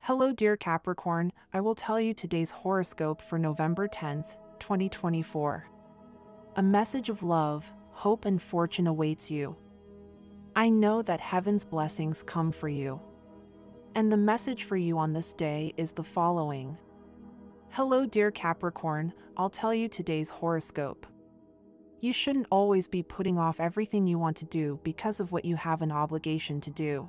Hello dear Capricorn, I will tell you today's horoscope for November 10th, 2024. A message of love, hope and fortune awaits you. I know that heaven's blessings come for you. And the message for you on this day is the following. Hello dear Capricorn, I'll tell you today's horoscope. You shouldn't always be putting off everything you want to do because of what you have an obligation to do.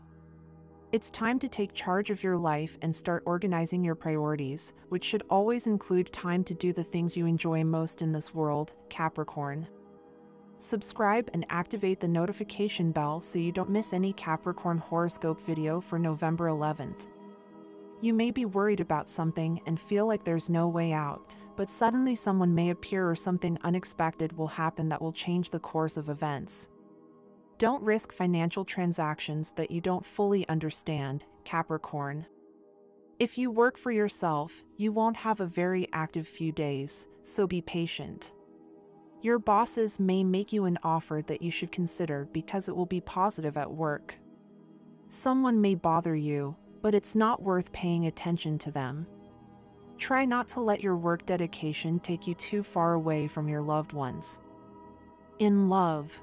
It's time to take charge of your life and start organizing your priorities, which should always include time to do the things you enjoy most in this world, Capricorn. Subscribe and activate the notification bell so you don't miss any Capricorn horoscope video for November 11th. You may be worried about something and feel like there's no way out, but suddenly someone may appear or something unexpected will happen that will change the course of events. Don't risk financial transactions that you don't fully understand, Capricorn. If you work for yourself, you won't have a very active few days, so be patient. Your bosses may make you an offer that you should consider because it will be positive at work. Someone may bother you, but it's not worth paying attention to them. Try not to let your work dedication take you too far away from your loved ones. In love,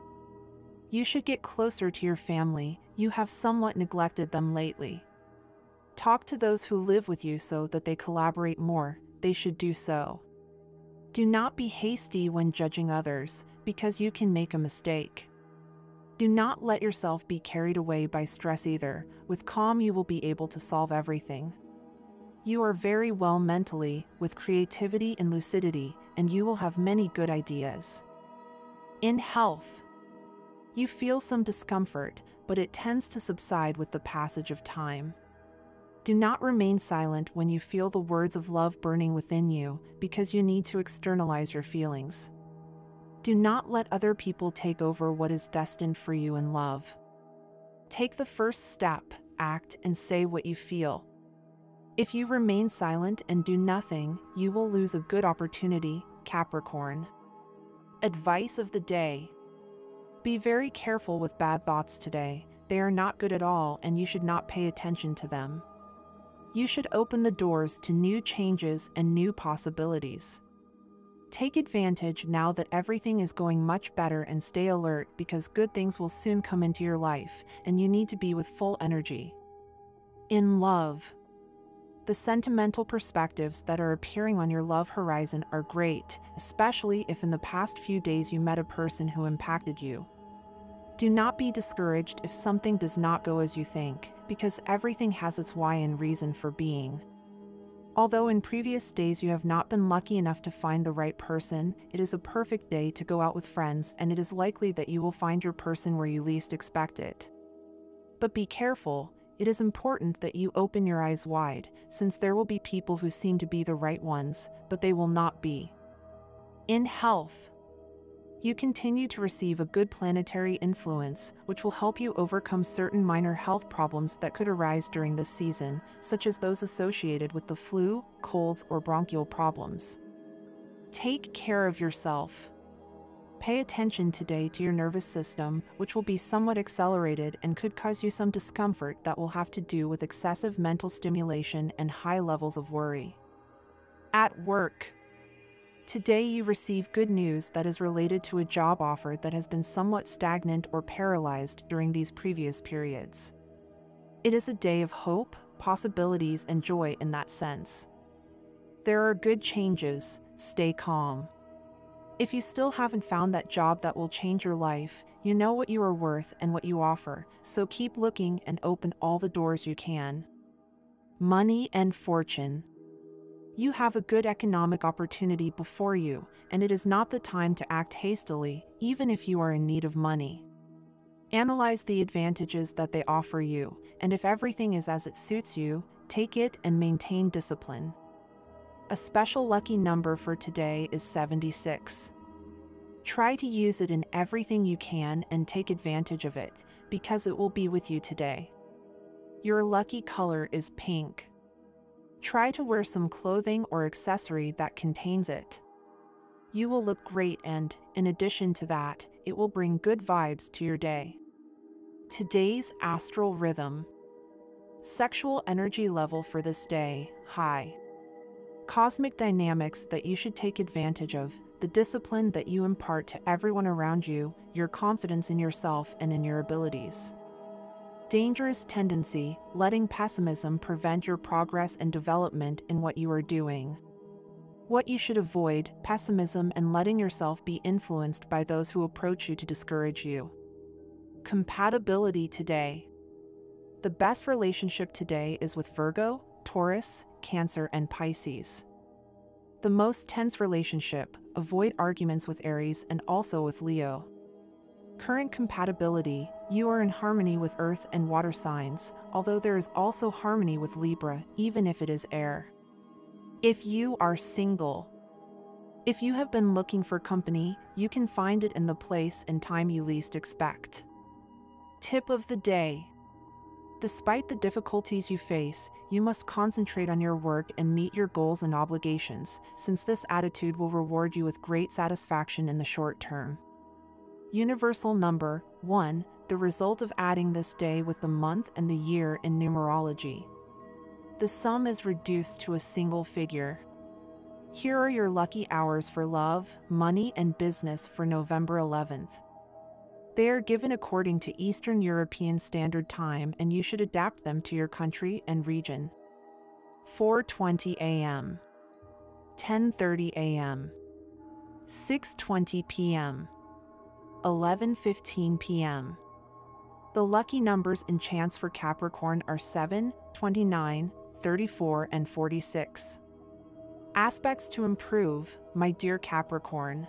you should get closer to your family, you have somewhat neglected them lately. Talk to those who live with you so that they collaborate more, they should do so. Do not be hasty when judging others, because you can make a mistake. Do not let yourself be carried away by stress either, with calm you will be able to solve everything. You are very well mentally, with creativity and lucidity, and you will have many good ideas. In health, you feel some discomfort, but it tends to subside with the passage of time. Do not remain silent when you feel the words of love burning within you, because you need to externalize your feelings. Do not let other people take over what is destined for you in love. Take the first step, act and say what you feel. If you remain silent and do nothing, you will lose a good opportunity, Capricorn. Advice of the day. Be very careful with bad thoughts today. They are not good at all and you should not pay attention to them. You should open the doors to new changes and new possibilities. Take advantage now that everything is going much better and stay alert because good things will soon come into your life and you need to be with full energy. In love, the sentimental perspectives that are appearing on your love horizon are great, especially if in the past few days you met a person who impacted you. Do not be discouraged if something does not go as you think, because everything has its why and reason for being. Although in previous days you have not been lucky enough to find the right person, it is a perfect day to go out with friends and it is likely that you will find your person where you least expect it. But be careful. It is important that you open your eyes wide, since there will be people who seem to be the right ones, but they will not be. In health, you continue to receive a good planetary influence, which will help you overcome certain minor health problems that could arise during this season, such as those associated with the flu, colds, or bronchial problems. Take care of yourself. Pay attention today to your nervous system, which will be somewhat accelerated and could cause you some discomfort that will have to do with excessive mental stimulation and high levels of worry. At work, today you receive good news that is related to a job offer that has been somewhat stagnant or paralyzed during these previous periods. It is a day of hope, possibilities, and joy in that sense. There are good changes, stay calm. If you still haven't found that job that will change your life, you know what you are worth and what you offer, so keep looking and open all the doors you can. Money and fortune. You have a good economic opportunity before you, and it is not the time to act hastily, even if you are in need of money. Analyze the advantages that they offer you, and if everything is as it suits you, take it and maintain discipline. A special lucky number for today is 76. Try to use it in everything you can and take advantage of it, because it will be with you today. Your lucky color is pink. Try to wear some clothing or accessory that contains it. You will look great and, in addition to that, it will bring good vibes to your day. Today's astral rhythm. Sexual energy level for this day, high. Cosmic dynamics that you should take advantage of, the discipline that you impart to everyone around you, your confidence in yourself and in your abilities. Dangerous tendency, letting pessimism prevent your progress and development in what you are doing. What you should avoid, pessimism and letting yourself be influenced by those who approach you to discourage you. Compatibility today. The best relationship today is with Virgo, Taurus, Cancer, and Pisces. The most tense relationship, avoid arguments with Aries and also with Leo. Current compatibility, you are in harmony with Earth and water signs, although there is also harmony with Libra, even if it is air. If you are single. If you have been looking for company, you can find it in the place and time you least expect. Tip of the day. Despite the difficulties you face, you must concentrate on your work and meet your goals and obligations, since this attitude will reward you with great satisfaction in the short term. Universal number 1, the result of adding this day with the month and the year in numerology. The sum is reduced to a single figure. Here are your lucky hours for love, money, and business for November 11th. They are given according to Eastern European Standard Time, and you should adapt them to your country and region. 4:20 a.m. 10:30 a.m. 6:20 p.m. 11:15 p.m. The lucky numbers and chance for Capricorn are 7, 29, 34, and 46. Aspects to improve, my dear Capricorn.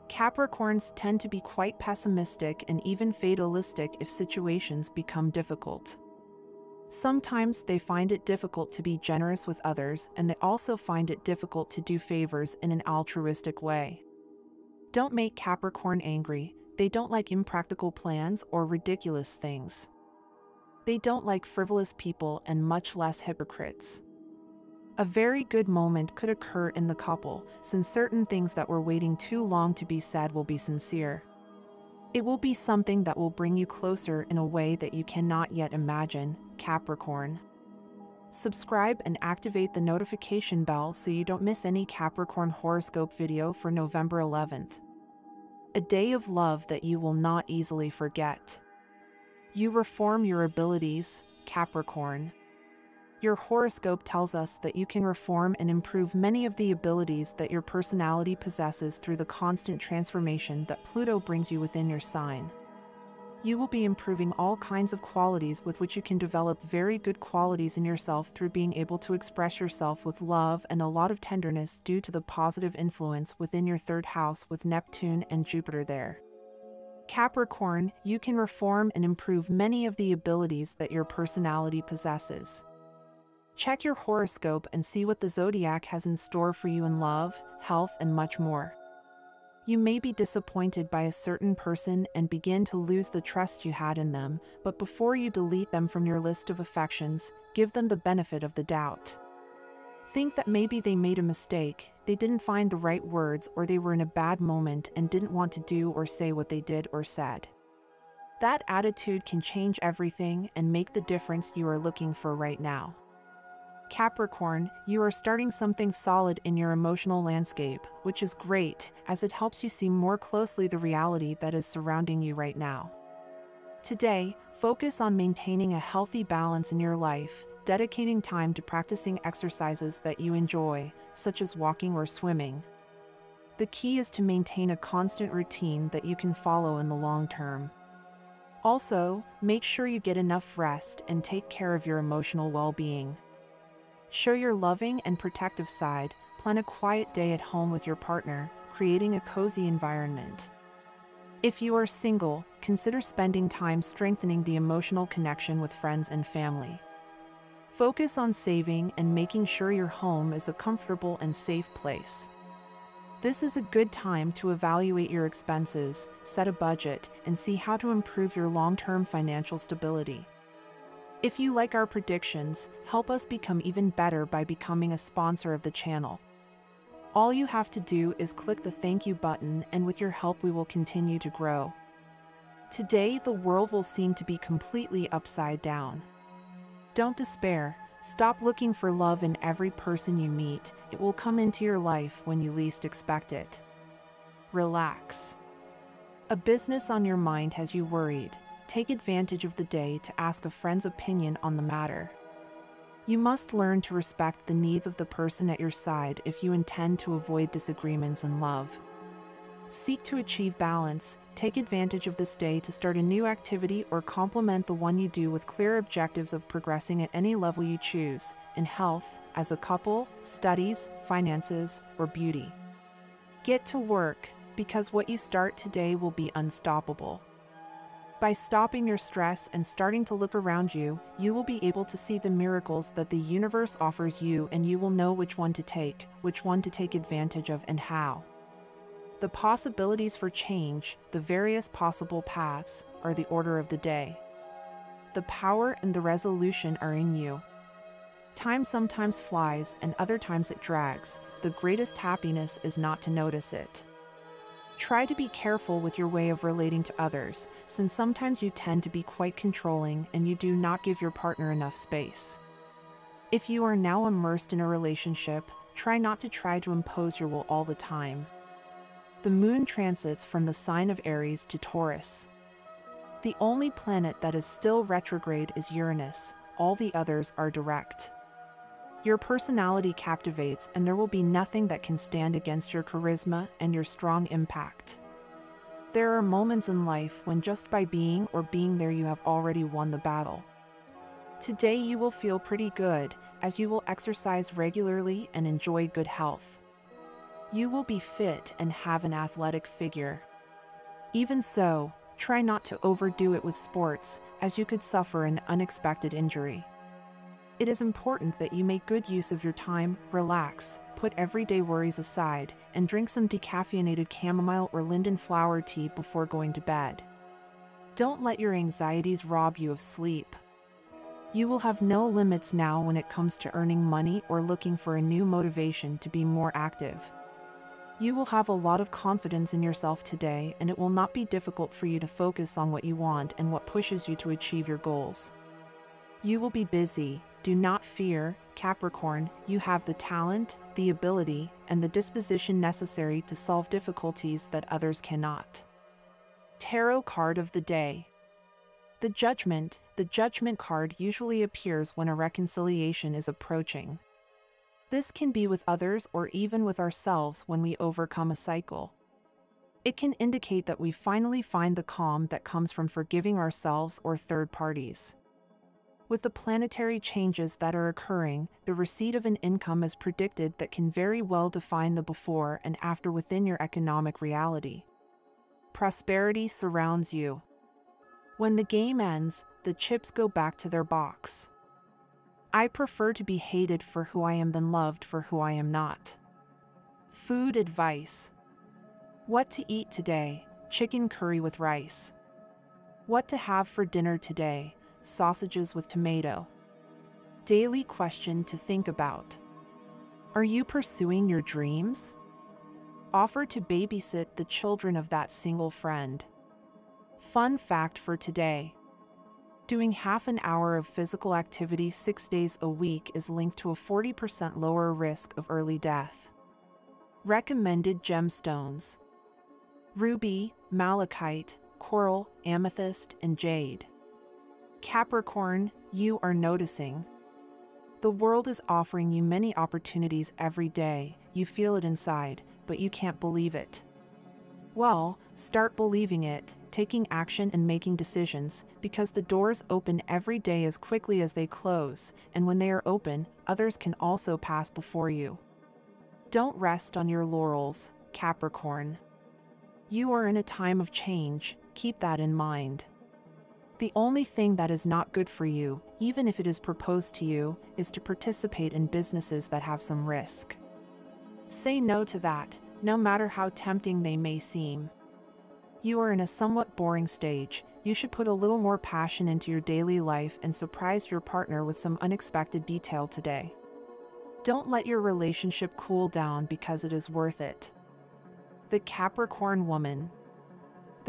Capricorns tend to be quite pessimistic and even fatalistic if situations become difficult. Sometimes they find it difficult to be generous with others, and they also find it difficult to do favors in an altruistic way. Don't make Capricorn angry. They don't like impractical plans or ridiculous things. They don't like frivolous people and much less hypocrites. A very good moment could occur in the couple, since certain things that were waiting too long to be said will be sincere. It will be something that will bring you closer in a way that you cannot yet imagine, Capricorn. Subscribe and activate the notification bell so you don't miss any Capricorn horoscope video for November 11th. A day of love that you will not easily forget. You reform your abilities, Capricorn. Your horoscope tells us that you can reform and improve many of the abilities that your personality possesses through the constant transformation that Pluto brings you within your sign. You will be improving all kinds of qualities with which you can develop very good qualities in yourself through being able to express yourself with love and a lot of tenderness due to the positive influence within your third house with Neptune and Jupiter there. Capricorn, you can reform and improve many of the abilities that your personality possesses. Check your horoscope and see what the zodiac has in store for you in love, health, and much more. You may be disappointed by a certain person and begin to lose the trust you had in them, but before you delete them from your list of affections, give them the benefit of the doubt. Think that maybe they made a mistake, they didn't find the right words, or they were in a bad moment and didn't want to do or say what they did or said. That attitude can change everything and make the difference you are looking for right now. Capricorn, you are starting something solid in your emotional landscape, which is great, as it helps you see more closely the reality that is surrounding you right now. Today, focus on maintaining a healthy balance in your life, dedicating time to practicing exercises that you enjoy, such as walking or swimming. The key is to maintain a constant routine that you can follow in the long term. Also, make sure you get enough rest and take care of your emotional well-being. Show your loving and protective side, plan a quiet day at home with your partner, creating a cozy environment. If you are single, consider spending time strengthening the emotional connection with friends and family. Focus on saving and making sure your home is a comfortable and safe place. This is a good time to evaluate your expenses, set a budget, and see how to improve your long-term financial stability. If you like our predictions, help us become even better by becoming a sponsor of the channel. All you have to do is click the thank you button, and with your help we will continue to grow. Today the world will seem to be completely upside down. Don't despair. Stop looking for love in every person you meet. It will come into your life when you least expect it. Relax. A business on your mind has you worried. Take advantage of the day to ask a friend's opinion on the matter. You must learn to respect the needs of the person at your side if you intend to avoid disagreements in love. Seek to achieve balance. Take advantage of this day to start a new activity or complement the one you do with clear objectives of progressing at any level you choose, in health, as a couple, studies, finances, or beauty. Get to work, because what you start today will be unstoppable. By stopping your stress and starting to look around you, you will be able to see the miracles that the universe offers you, and you will know which one to take advantage of, and how. The possibilities for change, the various possible paths, are the order of the day. The power and the resolution are in you. Time sometimes flies and other times it drags. The greatest happiness is not to notice it. Try to be careful with your way of relating to others, since sometimes you tend to be quite controlling and you do not give your partner enough space. If you are now immersed in a relationship, try not to impose your will all the time. The moon transits from the sign of Aries to Taurus. The only planet that is still retrograde is Uranus. All the others are direct. Your personality captivates, and there will be nothing that can stand against your charisma and your strong impact. There are moments in life when just by being there you have already won the battle. Today you will feel pretty good, as you will exercise regularly and enjoy good health. You will be fit and have an athletic figure. Even so, try not to overdo it with sports, as you could suffer an unexpected injury. It is important that you make good use of your time, relax, put everyday worries aside, and drink some decaffeinated chamomile or linden flower tea before going to bed. Don't let your anxieties rob you of sleep. You will have no limits now when it comes to earning money or looking for a new motivation to be more active. You will have a lot of confidence in yourself today, and it will not be difficult for you to focus on what you want and what pushes you to achieve your goals. You will be busy. Do not fear, Capricorn. You have the talent, the ability, and the disposition necessary to solve difficulties that others cannot. Tarot card of the day. The Judgment card usually appears when a reconciliation is approaching. This can be with others or even with ourselves when we overcome a cycle. It can indicate that we finally find the calm that comes from forgiving ourselves or third parties. With the planetary changes that are occurring, the receipt of an income is predicted that can very well define the before and after within your economic reality. Prosperity surrounds you. When the game ends, the chips go back to their box. I prefer to be hated for who I am than loved for who I am not. Food advice. What to eat today? Chicken curry with rice. What to have for dinner today? Sausages with tomato. Daily question to think about. Are you pursuing your dreams? Offer to babysit the children of that single friend. Fun fact for today. Doing half an hour of physical activity 6 days a week is linked to a 40% lower risk of early death. Recommended gemstones. Ruby, malachite, coral, amethyst, and jade. Capricorn, you are noticing. The world is offering you many opportunities every day. You feel it inside, but you can't believe it. Well, start believing it, taking action and making decisions, because the doors open every day as quickly as they close, and when they are open, others can also pass before you. Don't rest on your laurels, Capricorn. You are in a time of change. Keep that in mind. The only thing that is not good for you, even if it is proposed to you, is to participate in businesses that have some risk. Say no to that, no matter how tempting they may seem. You are in a somewhat boring stage. You should put a little more passion into your daily life and surprise your partner with some unexpected detail today. Don't let your relationship cool down because it is worth it. The Capricorn woman.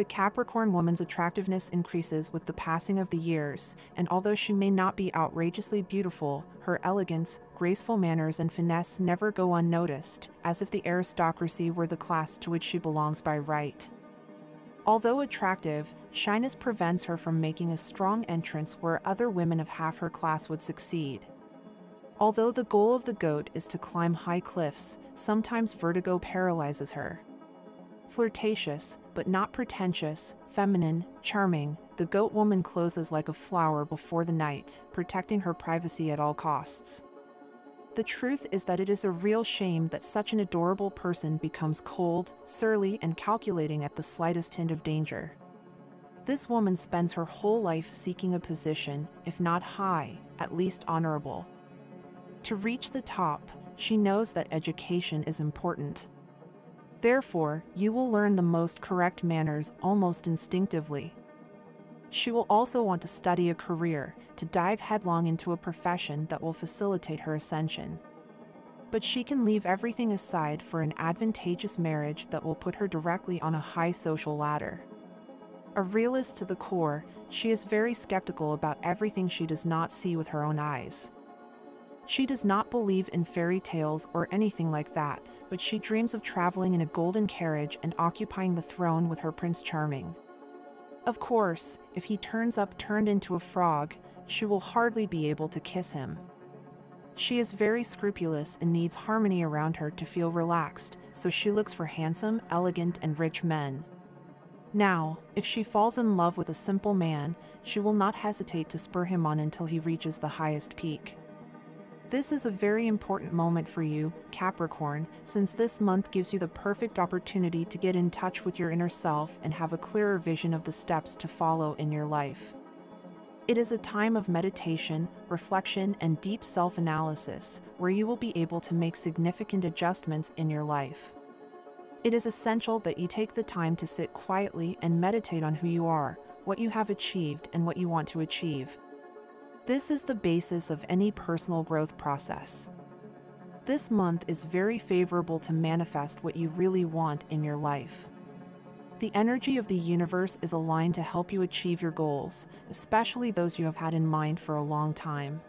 The Capricorn woman's attractiveness increases with the passing of the years, and although she may not be outrageously beautiful, her elegance, graceful manners and finesse never go unnoticed, as if the aristocracy were the class to which she belongs by right. Although attractive, shyness prevents her from making a strong entrance where other women of half her class would succeed. Although the goal of the goat is to climb high cliffs, sometimes vertigo paralyzes her. Flirtatious, but not pretentious, feminine, charming, the goat woman closes like a flower before the night, protecting her privacy at all costs. The truth is that it is a real shame that such an adorable person becomes cold, surly, and calculating at the slightest hint of danger. This woman spends her whole life seeking a position, if not high, at least honorable. To reach the top, she knows that education is important. Therefore, you will learn the most correct manners almost instinctively. She will also want to study a career, to dive headlong into a profession that will facilitate her ascension. But she can leave everything aside for an advantageous marriage that will put her directly on a high social ladder. A realist to the core, she is very skeptical about everything she does not see with her own eyes. She does not believe in fairy tales or anything like that, but she dreams of traveling in a golden carriage and occupying the throne with her Prince Charming. Of course, if he turns up turned into a frog, she will hardly be able to kiss him. She is very scrupulous and needs harmony around her to feel relaxed, so she looks for handsome, elegant, and rich men. Now, if she falls in love with a simple man, she will not hesitate to spur him on until he reaches the highest peak. This is a very important moment for you, Capricorn, since this month gives you the perfect opportunity to get in touch with your inner self and have a clearer vision of the steps to follow in your life. It is a time of meditation, reflection, and deep self-analysis, where you will be able to make significant adjustments in your life. It is essential that you take the time to sit quietly and meditate on who you are, what you have achieved, and what you want to achieve. This is the basis of any personal growth process. This month is very favorable to manifest what you really want in your life. The energy of the universe is aligned to help you achieve your goals, especially those you have had in mind for a long time.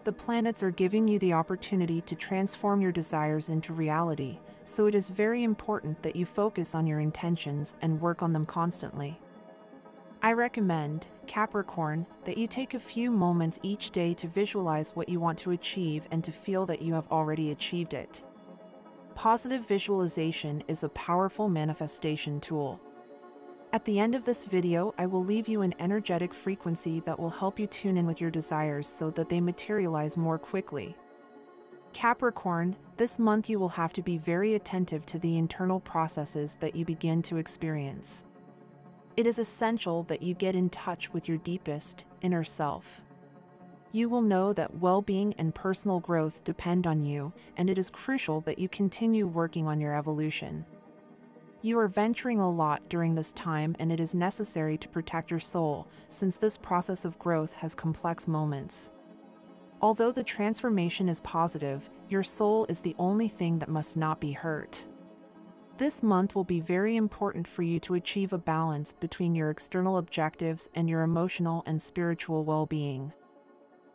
The planets are giving you the opportunity to transform your desires into reality, so it is very important that you focus on your intentions and work on them constantly. I recommend, Capricorn, that you take a few moments each day to visualize what you want to achieve and to feel that you have already achieved it. Positive visualization is a powerful manifestation tool. At the end of this video, I will leave you an energetic frequency that will help you tune in with your desires so that they materialize more quickly. Capricorn, this month you will have to be very attentive to the internal processes that you begin to experience. It is essential that you get in touch with your deepest, inner self. You will know that well-being and personal growth depend on you, and it is crucial that you continue working on your evolution. You are venturing a lot during this time, and it is necessary to protect your soul, since this process of growth has complex moments. Although the transformation is positive, your soul is the only thing that must not be hurt. This month will be very important for you to achieve a balance between your external objectives and your emotional and spiritual well-being.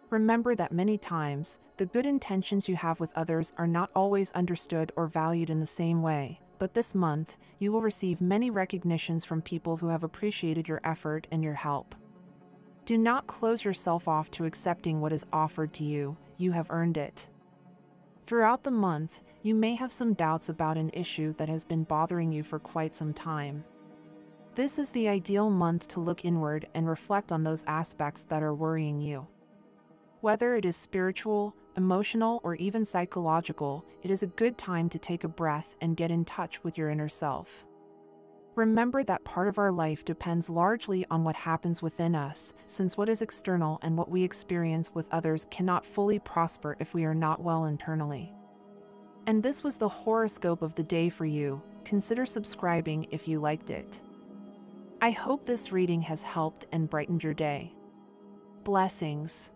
Remember that many times, the good intentions you have with others are not always understood or valued in the same way, but this month, you will receive many recognitions from people who have appreciated your effort and your help. Do not close yourself off to accepting what is offered to you, you have earned it. Throughout the month, you may have some doubts about an issue that has been bothering you for quite some time. This is the ideal month to look inward and reflect on those aspects that are worrying you. Whether it is spiritual, emotional, or even psychological, it is a good time to take a breath and get in touch with your inner self. Remember that part of our life depends largely on what happens within us, since what is external and what we experience with others cannot fully prosper if we are not well internally. And this was the horoscope of the day for you. Consider subscribing if you liked it. I hope this reading has helped and brightened your day. Blessings.